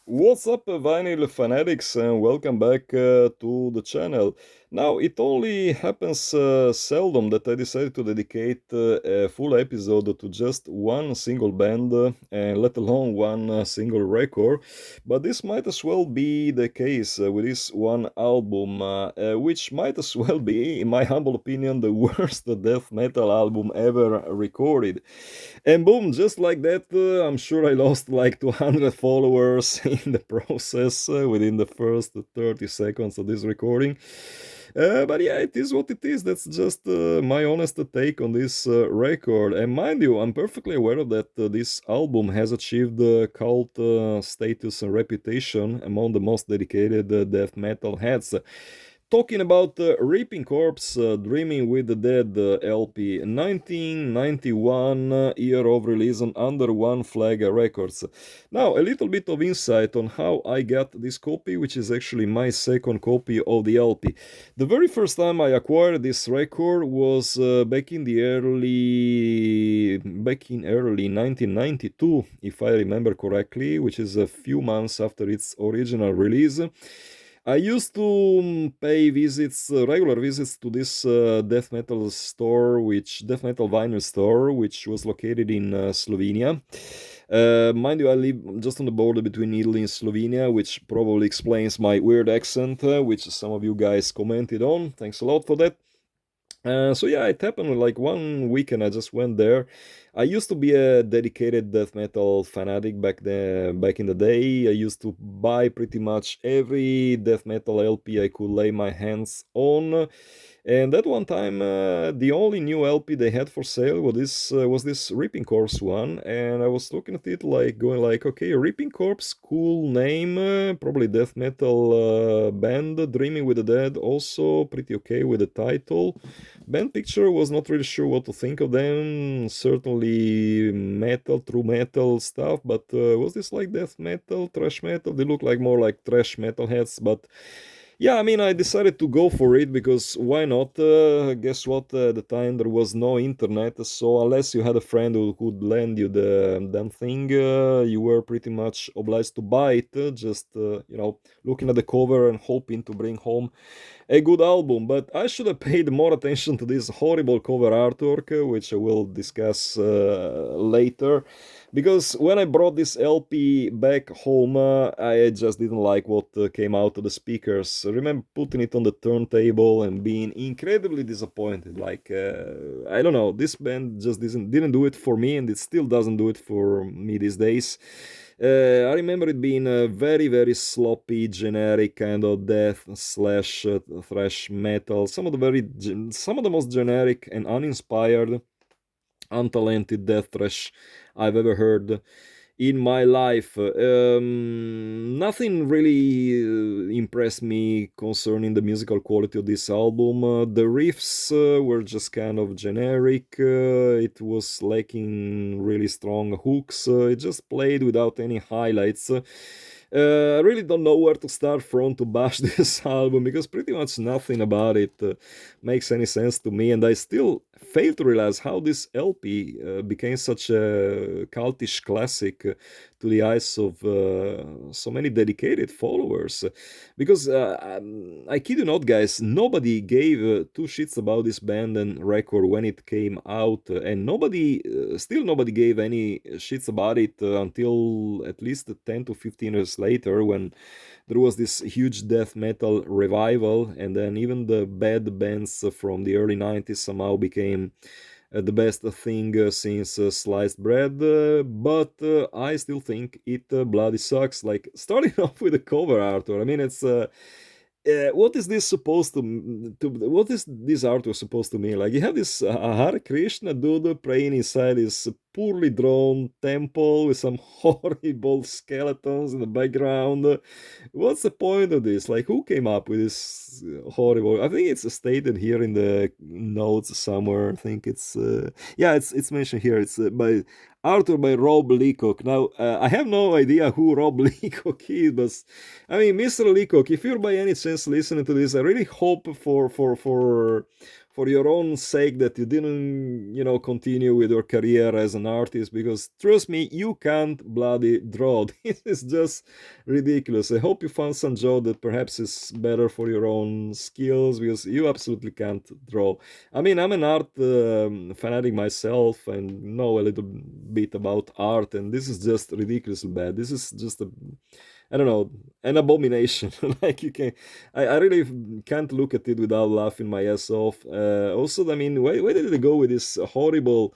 What's up, vinyl fanatics, and welcome back to the channel. Now, it only happens seldom that I decide to dedicate a full episode to just one single band, and let alone one single record. But this might as well be the case with this one album, which might as well be, in my humble opinion, the worst death metal album ever recorded. And boom, just like that, I'm sure I lost like 200 followers in the process within the first 30 seconds of this recording. But yeah, it is what it is. That's just my honest take on this record. And mind you, I'm perfectly aware of that this album has achieved cult status and reputation among the most dedicated death metal heads. Talking about Reaping Corpse, Dreaming with the Dead LP, 1991 year of release on Under One Flag Records. Now, a little bit of insight on how I got this copy, which is actually my second copy of the LP. The very first time I acquired this record was back in early 1992, if I remember correctly, which is a few months after its original release. I used to pay visits, regular visits to this death metal store, which death metal vinyl store, which was located in Slovenia. Mind you, I live just on the border between Italy and Slovenia, which probably explains my weird accent, which some of you guys commented on. Thanks a lot for that. So yeah, it happened like one weekend. I just went there. I used to be a dedicated death metal fanatic back in the day. I used to buy pretty much every death metal LP I could lay my hands on. And at one time, the only new LP they had for sale was this Reaping Corpse one, and I was looking at it like going like, okay, Reaping Corpse, cool name, probably death metal band. Dreaming with the Dead, also pretty okay with the title. Band picture, was not really sure what to think of them. Certainly metal, true metal stuff, but was this like death metal, thrash metal? They look like more like thrash metal heads, but yeah, I mean, I decided to go for it because why not? Guess what? At the time there was no internet, so unless you had a friend who could lend you the damn thing, you were pretty much obliged to buy it. Just looking at the cover and hoping to bring home a good album. But I should have paid more attention to this horrible cover artwork, which I will discuss later. Because when I brought this LP back home, I just didn't like what came out of the speakers. I remember putting it on the turntable and being incredibly disappointed. Like, I don't know, this band just didn't do it for me, and it still doesn't do it for me these days. I remember it being a very, very sloppy, generic kind of death slash thrash metal. Some of the most generic and uninspired, untalented death thrash I've ever heard in my life. Nothing really impressed me concerning the musical quality of this album. The riffs were just kind of generic. It was lacking really strong hooks. It just played without any highlights. I really don't know where to start from to bash this album because pretty much nothing about it makes any sense to me, and I still fail to realize how this LP became such a cultish classic to the eyes of so many dedicated followers. Because I kid you not, guys, nobody gave two shits about this band and record when it came out, and still nobody gave any shits about it until at least 10 to 15 years later when there was this huge death metal revival, and then even the bad bands from the early 90s somehow became the best thing since sliced bread. But I still think it bloody sucks. Like, starting off with the cover art, I mean, it's what is this supposed to what is this artwork supposed to mean? Like, you have this Hare Krishna dude praying inside this poorly drawn temple with some horrible skeletons in the background. What's the point of this? Like, who came up with this horrible? I think it's stated here in the notes somewhere. I think it's mentioned here. It's by Arthur by Rob Leacock. Now, I have no idea who Rob Leacock is, but I mean, Mr. Leacock, if you're by any chance listening to this, I really hope for your own sake that you didn't, continue with your career as an artist, because trust me, you can't bloody draw. This is just ridiculous. I hope you found some job that perhaps is better for your own skills, because you absolutely can't draw. I mean, I'm an art fanatic myself and know a little bit about art, and this is just ridiculously bad. This is just a, I don't know, an abomination. Like you can, I really can't look at it without laughing my ass off. Also, I mean, why did they go with this horrible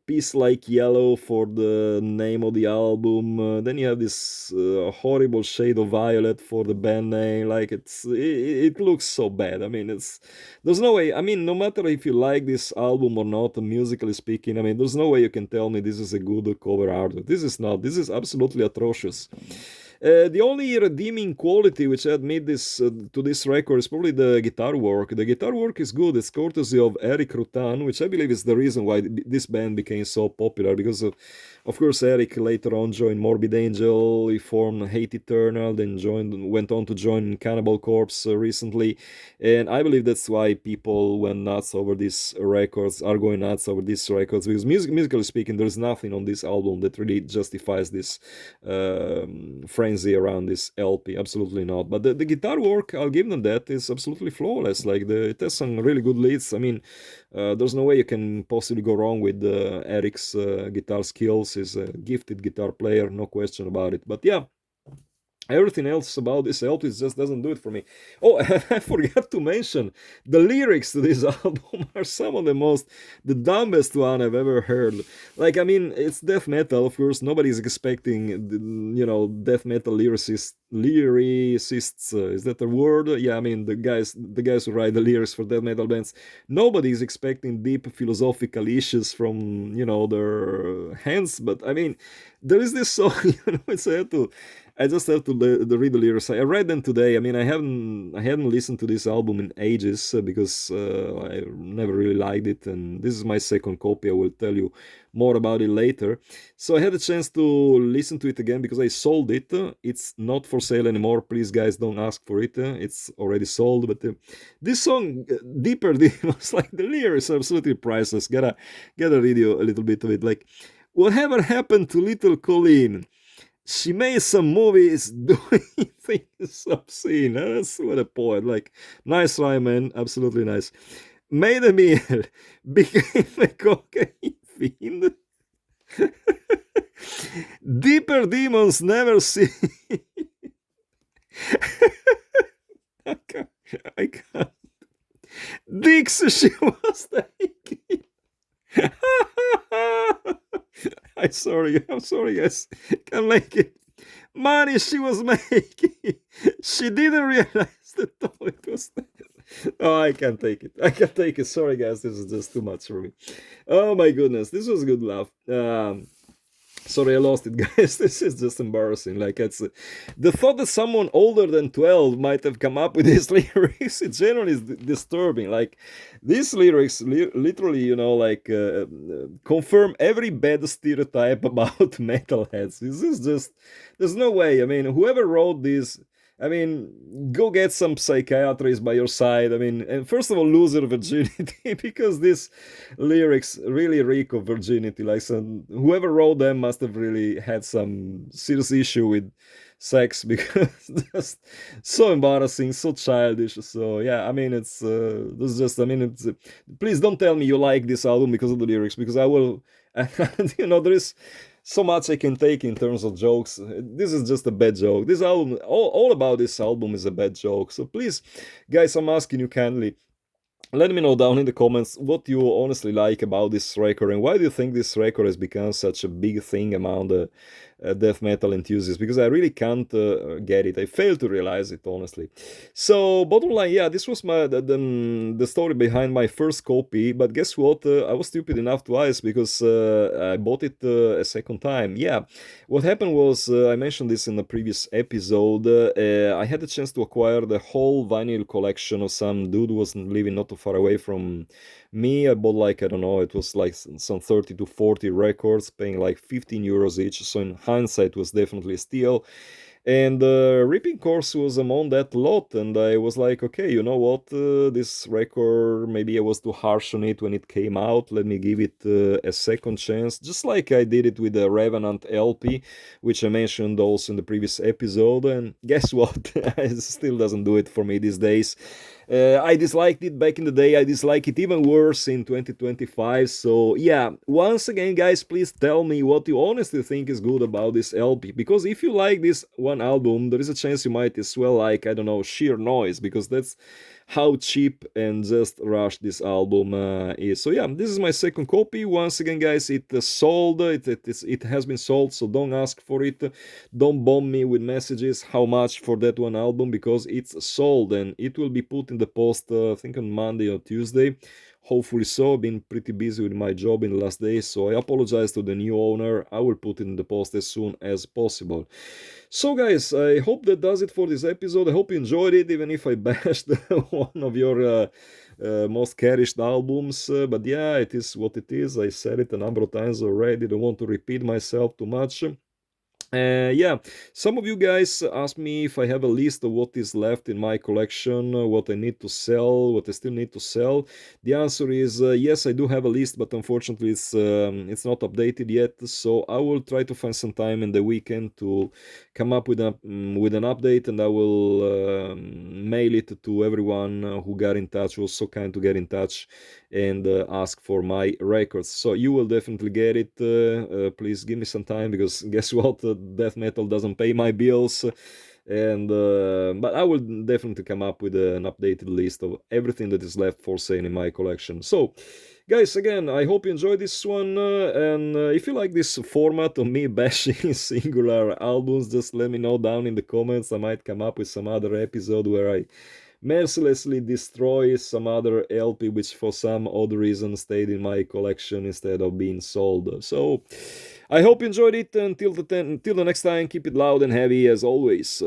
piece like yellow for the name of the album? Then you have this horrible shade of violet for the band name. Like it looks so bad. I mean, there's no way. I mean, no matter if you like this album or not, musically speaking, I mean, there's no way you can tell me this is a good cover art. This is not. This is absolutely atrocious. The only redeeming quality which I admit this to this record is probably the guitar work. The guitar work is good. It's courtesy of Eric Rutan, which I believe is the reason why this band became so popular. Because of course, Eric later on joined Morbid Angel. He formed Hate Eternal, then went on to join Cannibal Corpse recently, and I believe that's why people went nuts over these records. Are going nuts over these records because musically speaking, there's nothing on this album that really justifies this frenzy around this LP. Absolutely not. But the guitar work, I'll give them that, is absolutely flawless. Like it has some really good leads. I mean, there's no way you can possibly go wrong with Eric's guitar skills. He's a gifted guitar player, no question about it. But yeah, everything else about this LP just doesn't do it for me. Oh, I forgot to mention the lyrics to this album are some of the dumbest one I've ever heard. Like, I mean, it's death metal, of course. Nobody's expecting, death metal lyricists. Is that a word? Yeah, I mean, the guys who write the lyrics for death metal bands. Nobody's expecting deep philosophical issues from, their hands. But I mean, there is this song, I just have to read the lyrics. I read them today. I mean, I hadn't listened to this album in ages because I never really liked it, and this is my second copy. I will tell you more about it later. So I had a chance to listen to it again because I sold it. It's not for sale anymore. Please, guys, don't ask for it. It's already sold. But this song, Deeper Demons, like the lyrics are absolutely priceless. Gotta read you a little bit of it. Like, whatever happened to little Colleen? She made some movies doing things obscene. That's what a poet. Like, nice rhyme, man. Absolutely nice. Made a meal, became a cocaine fiend. Deeper demons never see. I can't. Dicks she was taking. I'm sorry, guys. Can't make it. Money she was making. She didn't realize that all it was. Oh, I can't take it. Sorry, guys. This is just too much for me. Oh my goodness, this was a good laugh. Sorry, I lost it, guys. This is just embarrassing. Like, it's the thought that someone older than 12 might have come up with these lyrics. It generally is disturbing. Like, these lyrics literally, confirm every bad stereotype about metalheads. This is just, there's no way. I mean, whoever wrote this, I mean, go get some psychiatrists by your side. I mean, and first of all, lose your virginity because these lyrics really reek of virginity. Like, whoever wrote them must have really had some serious issue with sex because just so embarrassing, so childish. So yeah, I mean, it's this is just. I mean, it's. Please don't tell me you like this album because of the lyrics, because I will. There is so much I can take in terms of jokes. This is just a bad joke. This album, all about this album is a bad joke. So please, guys, I'm asking you kindly, let me know down in the comments what you honestly like about this record and why do you think this record has become such a big thing among the death metal enthusiasts, because I really can't get it. I fail to realize it, honestly. So bottom line, yeah, this was the story behind my first copy, but guess what? I was stupid enough twice because I bought it a second time. Yeah, what happened was, I mentioned this in the previous episode, I had the chance to acquire the whole vinyl collection of some dude who was living not too far away from me. I bought, like, I don't know, it was like some 30 to 40 records, paying like 15 euros each. So in hindsight, it was definitely a steal. And Ripping Course was among that lot, and I was like, okay, you know what? This record, maybe I was too harsh on it when it came out. Let me give it a second chance, just like I did it with the Revenant LP, which I mentioned also in the previous episode. And guess what? It still doesn't do it for me these days. I disliked it back in the day. I dislike it even worse in 2025. So, yeah, once again, guys, please tell me what you honestly think is good about this LP. Because if you like this one album, there is a chance you might as well like, I don't know, Sheer Noise, because that's how cheap and just rushed this album is. So, yeah, this is my second copy. Once again, guys, it sold. It has been sold, so don't ask for it. Don't bomb me with messages how much for that one album, because it's sold and it will be put in the post, I think on Monday or Tuesday. Hopefully so. I've been pretty busy with my job in the last days, so I apologize to the new owner. I will put it in the post as soon as possible. So, guys, I hope that does it for this episode. I hope you enjoyed it, even if I bashed one of your most cherished albums. But yeah, it is what it is. I said it a number of times already. Don't want to repeat myself too much. Yeah, some of you guys asked me if I have a list of what is left in my collection, what I need to sell, what I still need to sell. The answer is yes, I do have a list, but unfortunately it's not updated yet. So I will try to find some time in the weekend to come up with an update, and I will mail it to everyone who got in touch, was so kind to get in touch and ask for my records. So you will definitely get it. Please give me some time, because guess what? Death metal doesn't pay my bills. And but I will definitely come up with an updated list of everything that is left for sale in my collection. So, guys, again, I hope you enjoyed this one. And if you like this format of me bashing singular albums, just let me know down in the comments. I might come up with some other episode where I mercilessly destroy some other LP which for some odd reason stayed in my collection instead of being sold. So I hope you enjoyed it. Until the next time, keep it loud and heavy as always.